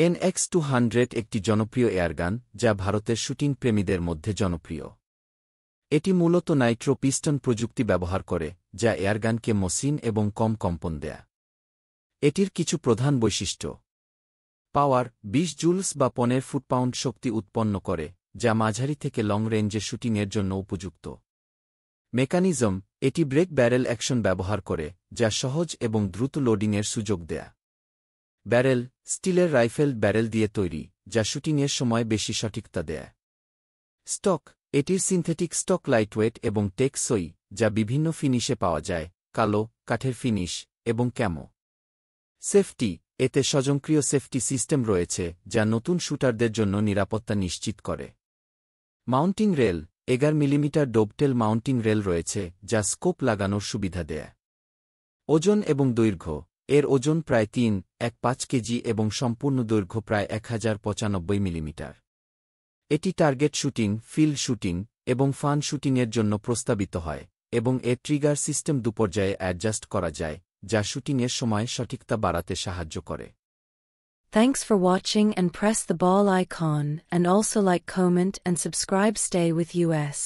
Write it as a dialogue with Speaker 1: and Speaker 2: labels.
Speaker 1: NX-200 একটি জনপ্রিয় airgun যা ভারতের শুটিং প্রেমীদের মধ্যে জনপ্রিয়। এটি মূলত নাইট্রো পিস্টন প্রযুক্তি ব্যবহার করে যা এয়ারগানকে মসৃণ এবং কম কম্পন দেয়। এটির কিছু প্রধান বৈশিষ্ট্য: পাওয়ার 20 জুলস বা 15 ফুট-পাউন্ড শক্তি উৎপন্ন করে, যা মাঝারি থেকে লং রেঞ্জে শুটিংয়ের জন্য উপযুক্ত। মেকানিজম: এটি ব্রেক ব্যারেল অ্যাকশন ব্যবহার করে, যা সহজ এবং দ্রুত লোডিংয়ের সুযোগ দেয়। ব্যারেল: স্টিলের রাইফেল ব্যারেল দিয়ে তৈরি, যা শুটিংয়ের সময় বেশি সঠিকতা দেয়। স্টক: এটির সিনথেটিক স্টক লাইটওয়েট এবং টেকসই, যা বিভিন্ন ফিনিশে পাওয়া যায়, কালো, কাঠের ফিনিশ, এবং ক্যামো। সেফটি: এতে স্বয়ংক্রিয় সেফটি সিস্টেম রয়েছে যা নতুন শুটারদের জন্য নিরাপত্তা নিশ্চিত করে। Mounting rail: 11 millimetre dovetail mounting rail রয়েছে যা স্কোপ লাগানোর সুবিধা দেয়। ওজন এবং দৈর্ঘ্য: এর ওজন প্রায় 3.15 কেজি এবং সম্পূর্ণ দৈর্ঘ্য প্রায় 1095 মিলিমিটার। এটি টার্গেট শুটিং, ফিল্ড শুটিং, এবং ফান শুটিংয়ের জন্য প্রস্তাবিত হয়, এবং এর ট্রিগার সিস্টেম দুপর্যায়ে অ্যাডজাস্ট করা যায়, যা শুটিংয়ের সময় সঠিকতা বাড়াতে সাহায্য করে।
Speaker 2: Thanks for watching and press the bell icon and also like, comment and subscribe. Stay with US.